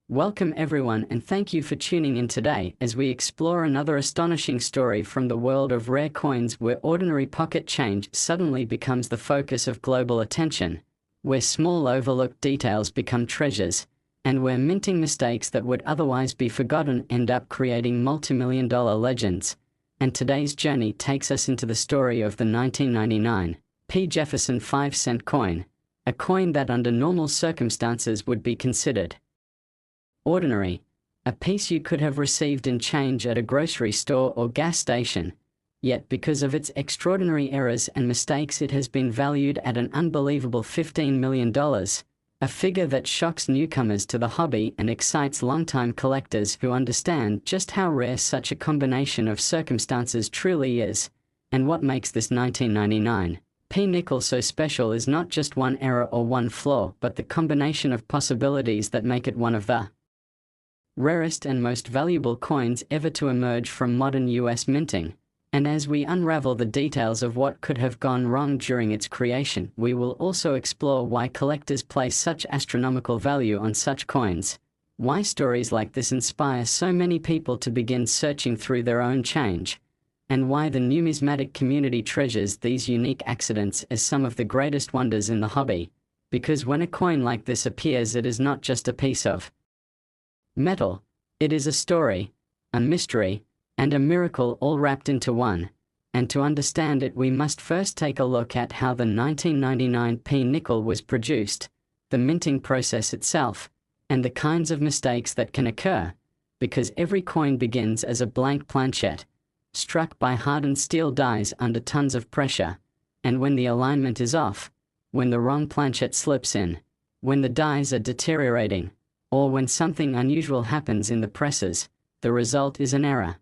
Welcome everyone, and thank you for tuning in today as we explore another astonishing story from the world of rare coins, where ordinary pocket change suddenly becomes the focus of global attention, where small overlooked details become treasures, and where minting mistakes that would otherwise be forgotten end up creating multi-million-dollar legends. And today's journey takes us into the story of the 1999 P. Jefferson 5-cent coin, a coin that under normal circumstances would be considered ordinary, a piece you could have received in change at a grocery store or gas station. Yet because of its extraordinary errors and mistakes, it has been valued at an unbelievable $15 million, a figure that shocks newcomers to the hobby and excites longtime collectors who understand just how rare such a combination of circumstances truly is. And what makes this 1999 P nickel so special is not just one error or one flaw, but the combination of possibilities that make it one of the rarest and most valuable coins ever to emerge from modern US minting. And as we unravel the details of what could have gone wrong during its creation, we will also explore why collectors place such astronomical value on such coins, why stories like this inspire so many people to begin searching through their own change, and why the numismatic community treasures these unique accidents as some of the greatest wonders in the hobby. Because when a coin like this appears, it is not just a piece of metal, it is a story, a mystery, and a miracle all wrapped into one. And to understand it, we must first take a look at how the 1999 P nickel was produced, the minting process itself, and the kinds of mistakes that can occur, because every coin begins as a blank planchette, struck by hardened steel dies under tons of pressure, and when the alignment is off, when the wrong planchette slips in, when the dies are deteriorating, or when something unusual happens in the presses, the result is an error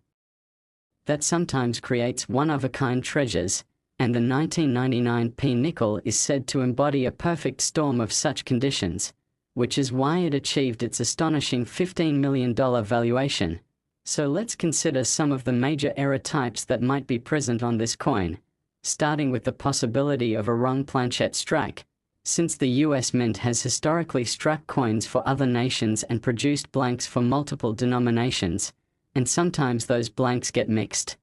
that sometimes creates one-of-a-kind treasures, and the 1999 P nickel is said to embody a perfect storm of such conditions, which is why it achieved its astonishing $15 million valuation. So let's consider some of the major error types that might be present on this coin, starting with the possibility of a wrong planchette strike. Since the US Mint has historically struck coins for other nations and produced blanks for multiple denominations, and sometimes those blanks get mixed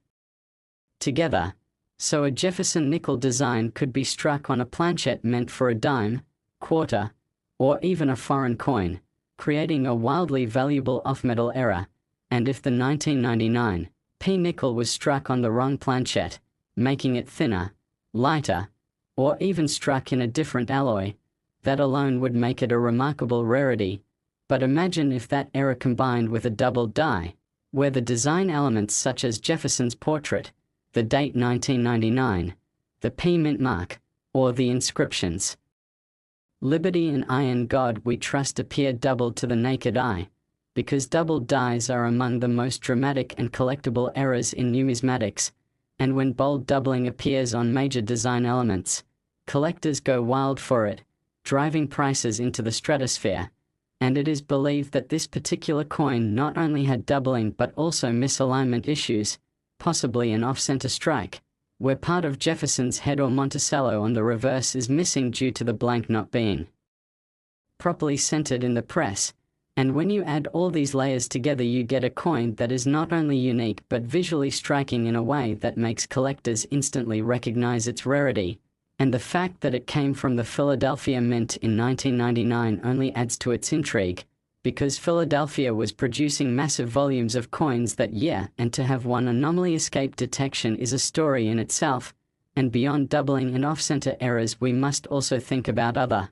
together, so a Jefferson nickel design could be struck on a planchette meant for a dime, quarter, or even a foreign coin, creating a wildly valuable off-metal error. And if the 1999 P nickel was struck on the wrong planchette, making it thinner, lighter, or even struck in a different alloy, that alone would make it a remarkable rarity. But imagine if that error combined with a double die, where the design elements such as Jefferson's portrait, the date 1999, the P mint mark, or the inscriptions "Liberty and Iron God We Trust" appear doubled to the naked eye, because doubled dies are among the most dramatic and collectible errors in numismatics. And when bold doubling appears on major design elements, collectors go wild for it, driving prices into the stratosphere. And it is believed that this particular coin not only had doubling but also misalignment issues, possibly an off-center strike, where part of Jefferson's head or Monticello on the reverse is missing due to the blank not being properly centered in the press. And when you add all these layers together, you get a coin that is not only unique but visually striking in a way that makes collectors instantly recognize its rarity. And the fact that it came from the Philadelphia Mint in 1999 only adds to its intrigue, because Philadelphia was producing massive volumes of coins that year, and to have one anomaly escape detection is a story in itself. And beyond doubling and off-center errors, we must also think about other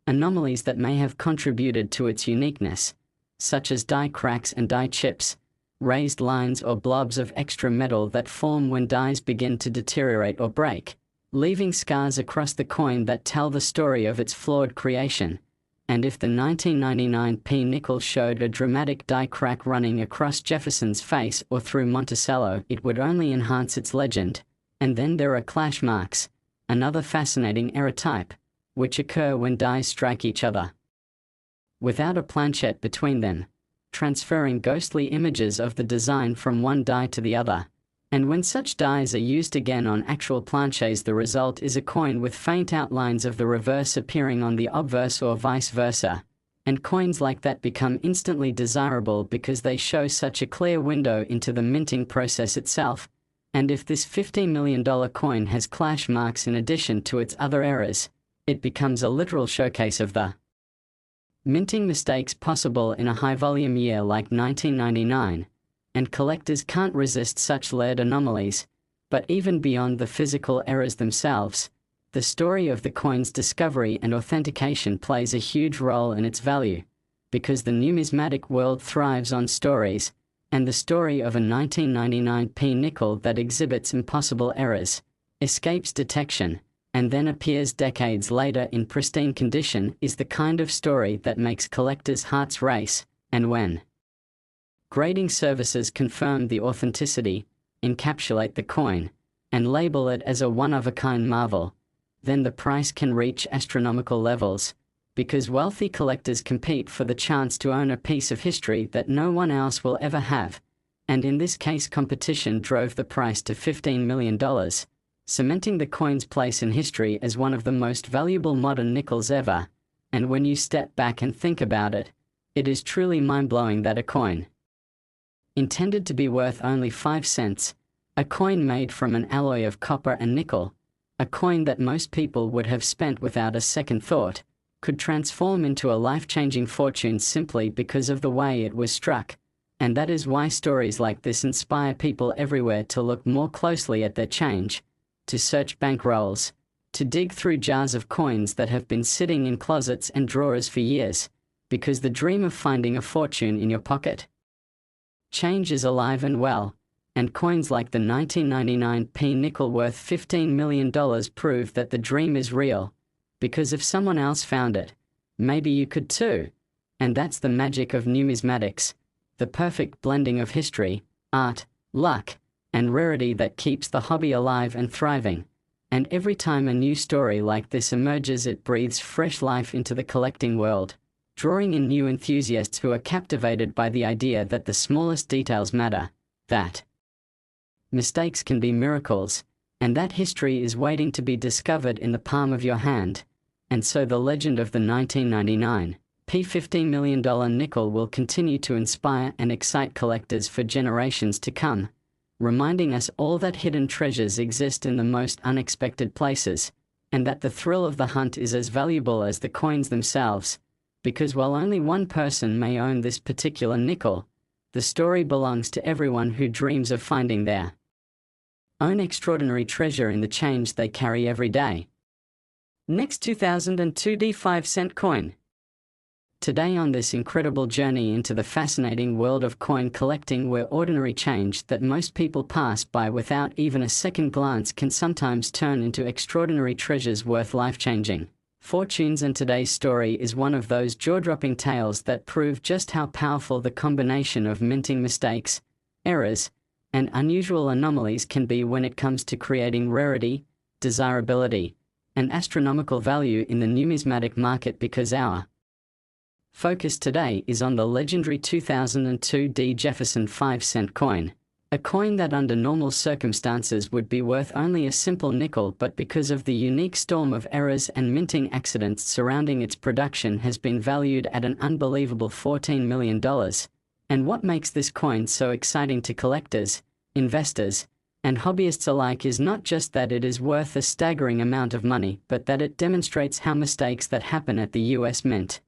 anomalies that may have contributed to its uniqueness, such as die cracks and die chips, raised lines or blobs of extra metal that form when dies begin to deteriorate or break, leaving scars across the coin that tell the story of its flawed creation. And if the 1999 P nickel showed a dramatic die crack running across Jefferson's face or through Monticello, it would only enhance its legend. And then there are clash marks, another fascinating error type, which occur when dies strike each other without a planchette between them, transferring ghostly images of the design from one die to the other. And when such dies are used again on actual planches, the result is a coin with faint outlines of the reverse appearing on the obverse or vice versa. And coins like that become instantly desirable because they show such a clear window into the minting process itself. And if this $15 million coin has clash marks in addition to its other errors, it becomes a literal showcase of the minting mistakes possible in a high-volume year like 1999, and collectors can't resist such layered anomalies. But even beyond the physical errors themselves, the story of the coin's discovery and authentication plays a huge role in its value, because the numismatic world thrives on stories, and the story of a 1999p nickel that exhibits impossible errors, escapes detection, and then appears decades later in pristine condition is the kind of story that makes collectors' hearts race. And when grading services confirm the authenticity, encapsulate the coin, and label it as a one-of-a-kind marvel, then the price can reach astronomical levels, because wealthy collectors compete for the chance to own a piece of history that no one else will ever have. And in this case, competition drove the price to $15 million, cementing the coin's place in history as one of the most valuable modern nickels ever. And when you step back and think about it, it is truly mind-blowing that a coin intended to be worth only 5 cents, a coin made from an alloy of copper and nickel, a coin that most people would have spent without a second thought, could transform into a life-changing fortune simply because of the way it was struck. And that is why stories like this inspire people everywhere to look more closely at their change, to search bankrolls, to dig through jars of coins that have been sitting in closets and drawers for years, because the dream of finding a fortune in your pocket change is alive and well. And coins like the 1999p nickel worth $15 million prove that the dream is real, because if someone else found it, maybe you could too. And that's the magic of numismatics, the perfect blending of history, art, luck, and rarity that keeps the hobby alive and thriving. And every time a new story like this emerges, it breathes fresh life into the collecting world, drawing in new enthusiasts who are captivated by the idea that the smallest details matter, that mistakes can be miracles, and that history is waiting to be discovered in the palm of your hand. And so the legend of the 1999p $15 million nickel will continue to inspire and excite collectors for generations to come, reminding us all that hidden treasures exist in the most unexpected places, and that the thrill of the hunt is as valuable as the coins themselves, because while only one person may own this particular nickel, the story belongs to everyone who dreams of finding their own extraordinary treasure in the change they carry every day. Next, 2002 5-cent coin. Today on this incredible journey into the fascinating world of coin collecting, where ordinary change that most people pass by without even a second glance can sometimes turn into extraordinary treasures worth life-changing fortunes. And today's story is one of those jaw-dropping tales that prove just how powerful the combination of minting mistakes, errors, and unusual anomalies can be when it comes to creating rarity, desirability, and astronomical value in the numismatic market. Because our focus today is on the legendary 2002 Thomas Jefferson 5-cent coin, a coin that under normal circumstances would be worth only a simple nickel, but because of the unique storm of errors and minting accidents surrounding its production has been valued at an unbelievable $14 million. And what makes this coin so exciting to collectors, investors, and hobbyists alike is not just that it is worth a staggering amount of money, but that it demonstrates how mistakes that happen at the US Mint,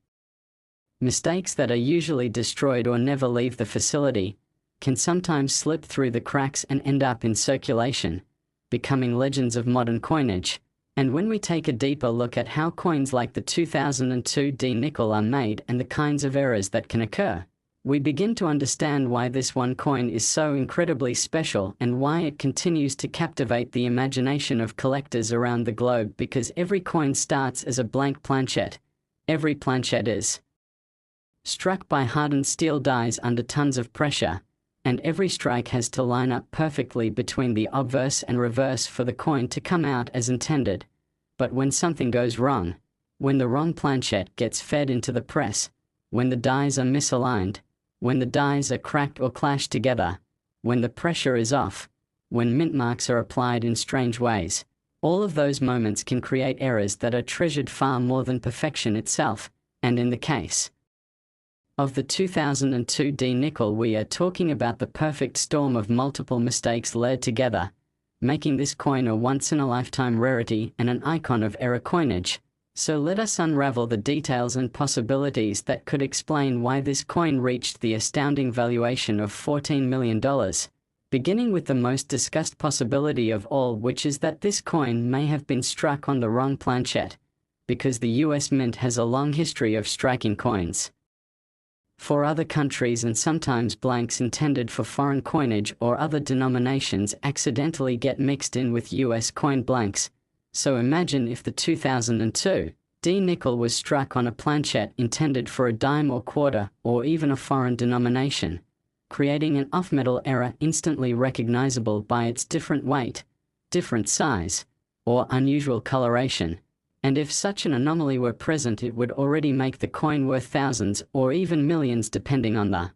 mistakes that are usually destroyed or never leave the facility, can sometimes slip through the cracks and end up in circulation, becoming legends of modern coinage. And when we take a deeper look at how coins like the 2002 D nickel are made and the kinds of errors that can occur, we begin to understand why this one coin is so incredibly special and why it continues to captivate the imagination of collectors around the globe. Because every coin starts as a blank planchet. Every planchet is struck by hardened steel dies under tons of pressure, and every strike has to line up perfectly between the obverse and reverse for the coin to come out as intended. But when something goes wrong, when the wrong planchet gets fed into the press, when the dies are misaligned, when the dies are cracked or clash together, when the pressure is off, when mint marks are applied in strange ways, all of those moments can create errors that are treasured far more than perfection itself. And in the case Of the 2002 D nickel, we are talking about the perfect storm of multiple mistakes layered together, making this coin a once-in-a-lifetime rarity and an icon of era coinage. So let us unravel the details and possibilities that could explain why this coin reached the astounding valuation of $14 million. Beginning with the most discussed possibility of all, which is that this coin may have been struck on the wrong planchet, because the US Mint has a long history of striking coins for other countries, and sometimes blanks intended for foreign coinage or other denominations accidentally get mixed in with US coin blanks. So imagine if the 2002 D nickel was struck on a planchet intended for a dime or quarter or even a foreign denomination, creating an off-metal error instantly recognizable by its different weight, different size, or unusual coloration. And if such an anomaly were present, it would already make the coin worth thousands or even millions depending on the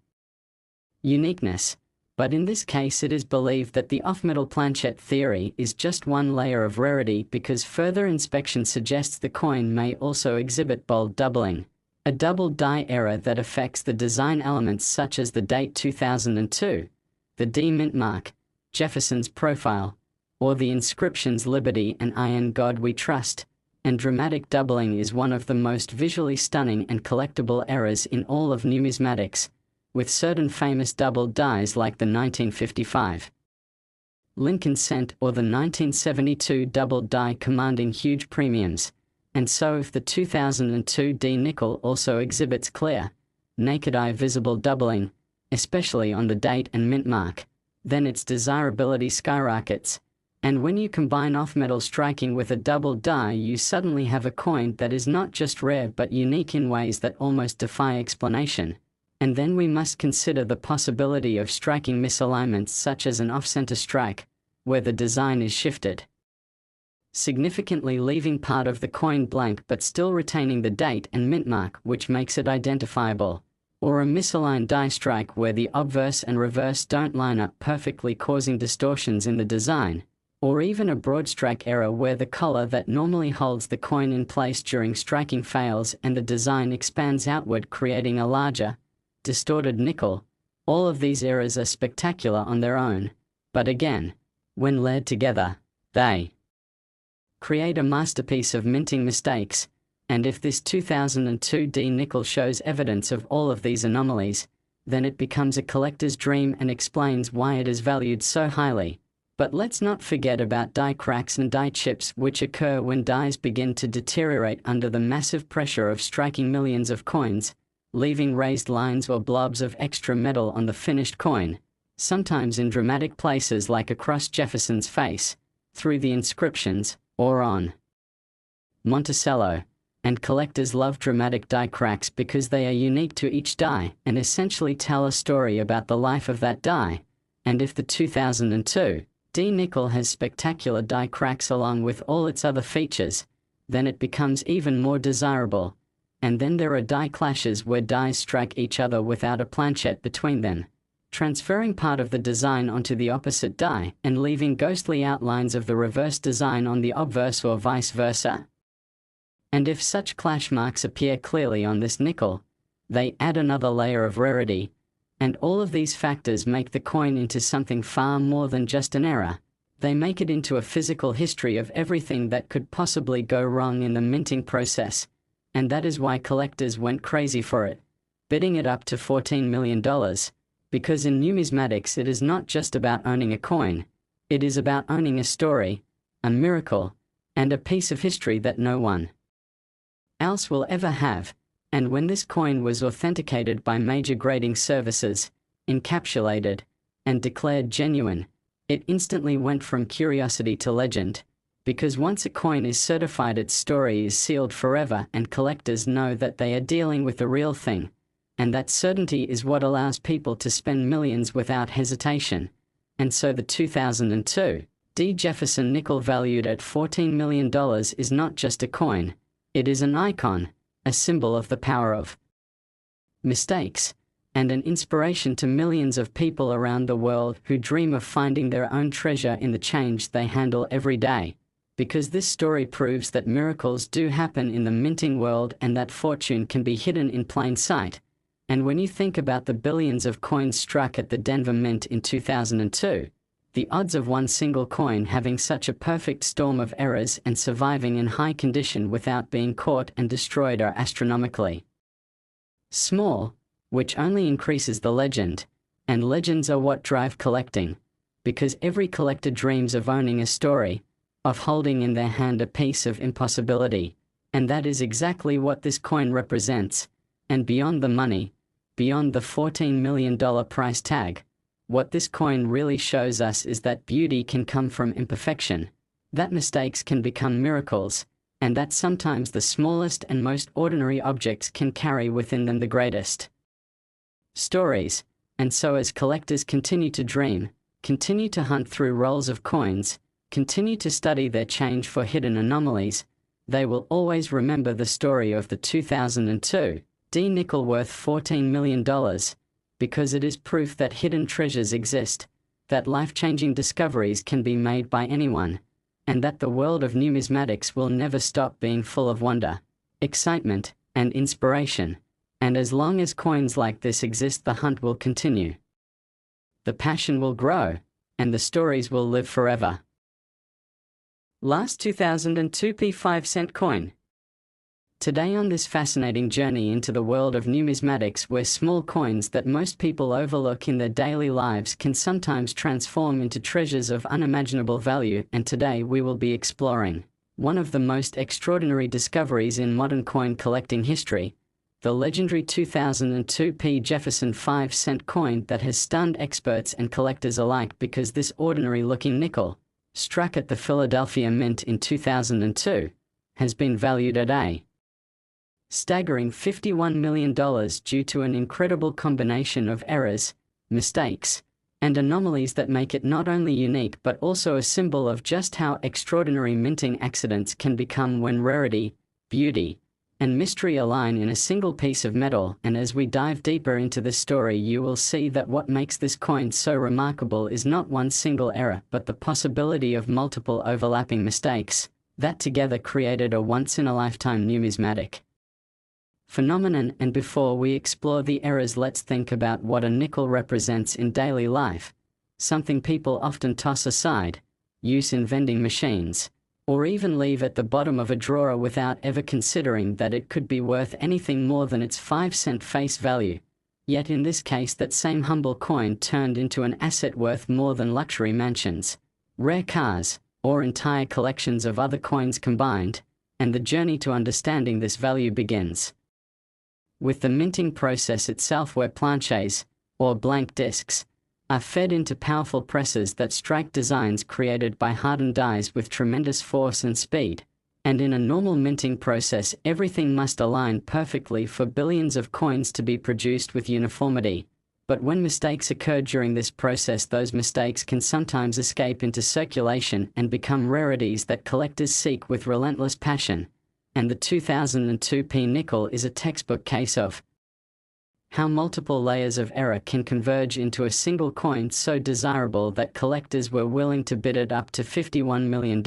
uniqueness. But in this case, it is believed that the off-metal planchet theory is just one layer of rarity, because further inspection suggests the coin may also exhibit bold doubling, a double die error that affects the design elements such as the date 2002, the D mint mark, Jefferson's profile, or the inscriptions Liberty and Iron God We Trust. And dramatic doubling is one of the most visually stunning and collectible errors in all of numismatics, with certain famous doubled dies like the 1955 Lincoln cent or the 1972 doubled die commanding huge premiums. And so if the 2002 D nickel also exhibits clear, naked eye visible doubling, especially on the date and mint mark, then its desirability skyrockets. And when you combine off-metal striking with a double die, you suddenly have a coin that is not just rare but unique in ways that almost defy explanation. And then we must consider the possibility of striking misalignments such as an off-center strike, where the design is shifted significantly, leaving part of the coin blank but still retaining the date and mint mark, which makes it identifiable. Or a misaligned die strike where the obverse and reverse don't line up perfectly, causing distortions in the design. Or even a broad strike error where the collar that normally holds the coin in place during striking fails and the design expands outward, creating a larger, distorted nickel. All of these errors are spectacular on their own, but again, when layered together, they create a masterpiece of minting mistakes. And if this 2002 D nickel shows evidence of all of these anomalies, then it becomes a collector's dream and explains why it is valued so highly. But let's not forget about die cracks and die chips, which occur when dies begin to deteriorate under the massive pressure of striking millions of coins, leaving raised lines or blobs of extra metal on the finished coin, sometimes in dramatic places like across Jefferson's face, through the inscriptions, or on Monticello. And collectors love dramatic die cracks because they are unique to each die and essentially tell a story about the life of that die. And if the 2002 D nickel has spectacular die cracks along with all its other features, then it becomes even more desirable. And then there are die clashes where dies strike each other without a planchet between them, transferring part of the design onto the opposite die and leaving ghostly outlines of the reverse design on the obverse or vice versa. And if such clash marks appear clearly on this nickel, they add another layer of rarity. And all of these factors make the coin into something far more than just an error. They make it into a physical history of everything that could possibly go wrong in the minting process. And that is why collectors went crazy for it, bidding it up to $14 million. Because in numismatics it is not just about owning a coin, it is about owning a story, a miracle, and a piece of history that no one else will ever have. And when this coin was authenticated by major grading services, encapsulated, and declared genuine, it instantly went from curiosity to legend. Because once a coin is certified, its story is sealed forever and collectors know that they are dealing with the real thing. And that certainty is what allows people to spend millions without hesitation. And so the 2002 D Jefferson nickel valued at $14 million is not just a coin, it is an icon, a symbol of the power of mistakes, and an inspiration to millions of people around the world who dream of finding their own treasure in the change they handle every day. Because this story proves that miracles do happen in the minting world and that fortune can be hidden in plain sight. And when you think about the billions of coins struck at the Denver Mint in 2002, the odds of one single coin having such a perfect storm of errors and surviving in high condition without being caught and destroyed are astronomically small, which only increases the legend, and legends are what drive collecting, because every collector dreams of owning a story, of holding in their hand a piece of impossibility, and that is exactly what this coin represents. And beyond the money, beyond the $14 million price tag, what this coin really shows us is that beauty can come from imperfection, that mistakes can become miracles, and that sometimes the smallest and most ordinary objects can carry within them the greatest stories. And so as collectors continue to dream, continue to hunt through rolls of coins, continue to study their change for hidden anomalies, they will always remember the story of the 2002 D nickel worth $14 million, because it is proof that hidden treasures exist, that life-changing discoveries can be made by anyone, and that the world of numismatics will never stop being full of wonder, excitement, and inspiration. And as long as coins like this exist, the hunt will continue. The passion will grow, and the stories will live forever. Last 2002 P5-cent coin. Today on this fascinating journey into the world of numismatics, where small coins that most people overlook in their daily lives can sometimes transform into treasures of unimaginable value, and today we will be exploring one of the most extraordinary discoveries in modern coin collecting history, the legendary 2002 P. Jefferson 5-cent coin that has stunned experts and collectors alike, because this ordinary-looking nickel, struck at the Philadelphia Mint in 2002, has been valued at a staggering $51 million due to an incredible combination of errors, mistakes, and anomalies that make it not only unique but also a symbol of just how extraordinary minting accidents can become when rarity, beauty, and mystery align in a single piece of metal. And as we dive deeper into this story, you will see that what makes this coin so remarkable is not one single error, but the possibility of multiple overlapping mistakes that together created a once-in-a-lifetime numismatic phenomenon. And before we explore the errors, let's think about what a nickel represents in daily life, something people often toss aside, use in vending machines, or even leave at the bottom of a drawer without ever considering that it could be worth anything more than its 5-cent face value. Yet in this case, that same humble coin turned into an asset worth more than luxury mansions, rare cars, or entire collections of other coins combined, and the journey to understanding this value begins with the minting process itself, where planchets, or blank discs, are fed into powerful presses that strike designs created by hardened dies with tremendous force and speed. And in a normal minting process, everything must align perfectly for billions of coins to be produced with uniformity. But when mistakes occur during this process, those mistakes can sometimes escape into circulation and become rarities that collectors seek with relentless passion. And the 2002 P nickel is a textbook case of how multiple layers of error can converge into a single coin so desirable that collectors were willing to bid it up to $51 million.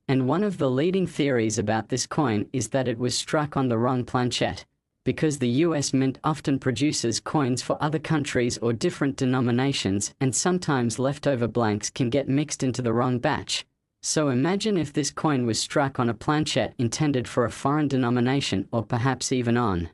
And one of the leading theories about this coin is that it was struck on the wrong planchette, because the US Mint often produces coins for other countries or different denominations, and sometimes leftover blanks can get mixed into the wrong batch. So imagine if this coin was struck on a planchette intended for a foreign denomination, or perhaps even on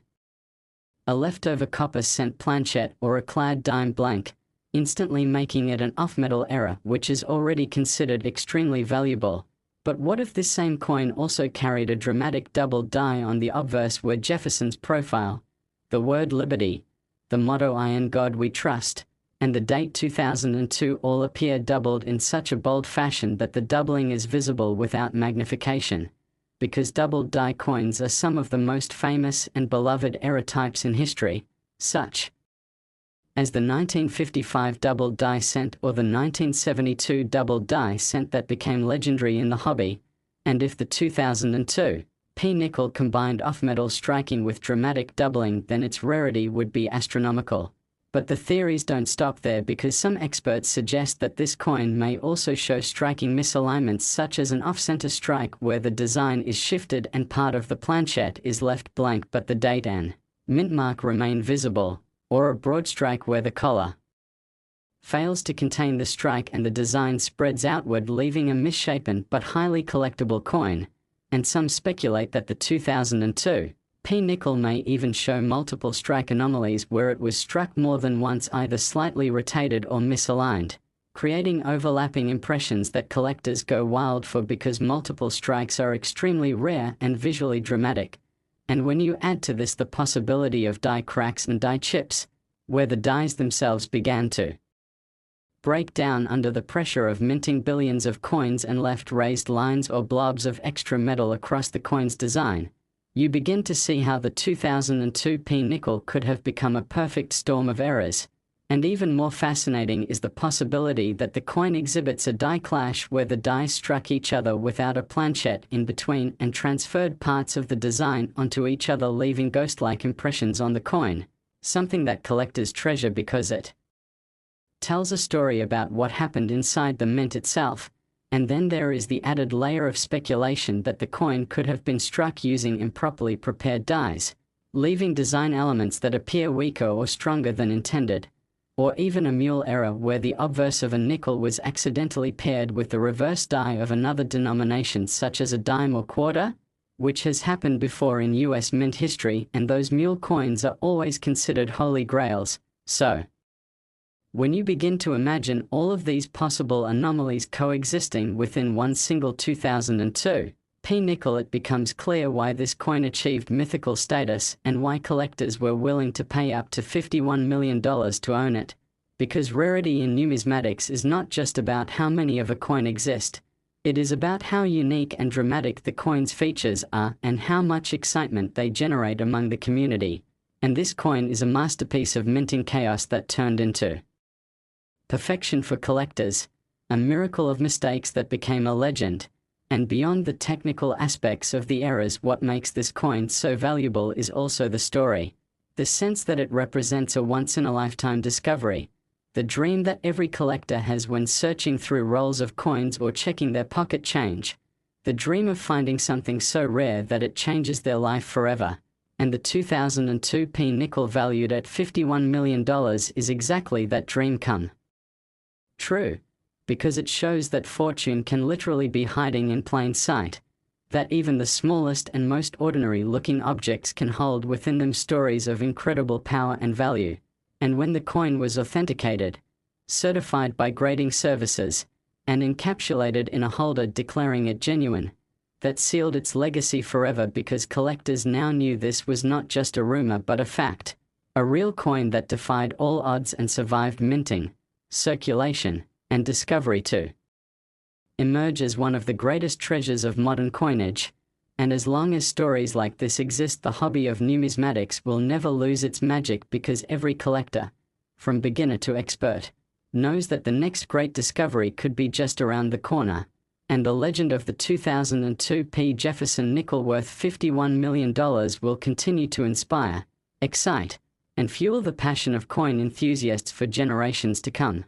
a leftover copper cent planchette or a clad dime blank, instantly making it an off-metal error, which is already considered extremely valuable. But what if this same coin also carried a dramatic double die on the obverse, where Jefferson's profile, the word liberty, the motto "I in God we trust," and the date 2002 all appear doubled in such a bold fashion that the doubling is visible without magnification? Because doubled die coins are some of the most famous and beloved error types in history, such as the 1955 doubled die cent or the 1972 doubled die cent that became legendary in the hobby. And if the 2002 P nickel combined off-metal striking with dramatic doubling, then its rarity would be astronomical. But the theories don't stop there, because some experts suggest that this coin may also show striking misalignments, such as an off-center strike where the design is shifted and part of the planchette is left blank but the date and mint mark remain visible, or a broad strike where the collar fails to contain the strike and the design spreads outward, leaving a misshapen but highly collectible coin, and some speculate that the 2002 P-nickel may even show multiple strike anomalies where it was struck more than once, either slightly rotated or misaligned, creating overlapping impressions that collectors go wild for because multiple strikes are extremely rare and visually dramatic. And when you add to this the possibility of die cracks and die chips, where the dies themselves began to break down under the pressure of minting billions of coins and left raised lines or blobs of extra metal across the coin's design, you begin to see how the 2002 P-nickel could have become a perfect storm of errors. And even more fascinating is the possibility that the coin exhibits a die clash where the dies struck each other without a planchette in between and transferred parts of the design onto each other, leaving ghost-like impressions on the coin, something that collectors treasure because it tells a story about what happened inside the mint itself. And then there is the added layer of speculation that the coin could have been struck using improperly prepared dies, leaving design elements that appear weaker or stronger than intended. Or even a mule error where the obverse of a nickel was accidentally paired with the reverse die of another denomination, such as a dime or quarter, which has happened before in US mint history, and those mule coins are always considered holy grails. So, when you begin to imagine all of these possible anomalies coexisting within one single 2002 P-nickel, it becomes clear why this coin achieved mythical status and why collectors were willing to pay up to $51 million to own it. Because rarity in numismatics is not just about how many of a coin exist, it is about how unique and dramatic the coin's features are and how much excitement they generate among the community. And this coin is a masterpiece of minting chaos that turned into perfection for collectors, a miracle of mistakes that became a legend. And beyond the technical aspects of the errors, what makes this coin so valuable is also the story, the sense that it represents a once-in-a-lifetime discovery, the dream that every collector has when searching through rolls of coins or checking their pocket change, the dream of finding something so rare that it changes their life forever. And the 2002 P-nickel valued at $51 million is exactly that dream come true, because it shows that fortune can literally be hiding in plain sight, that even the smallest and most ordinary-looking objects can hold within them stories of incredible power and value. And when the coin was authenticated, certified by grading services, and encapsulated in a holder declaring it genuine, that sealed its legacy forever, because collectors now knew this was not just a rumor but a fact, a real coin that defied all odds and survived minting, circulation, and discovery to emerge as one of the greatest treasures of modern coinage. And as long as stories like this exist, the hobby of numismatics will never lose its magic, because every collector, from beginner to expert, knows that the next great discovery could be just around the corner. And the legend of the 2002 P. Jefferson nickel worth $51 million will continue to inspire, excite, and fuel the passion of coin enthusiasts for generations to come.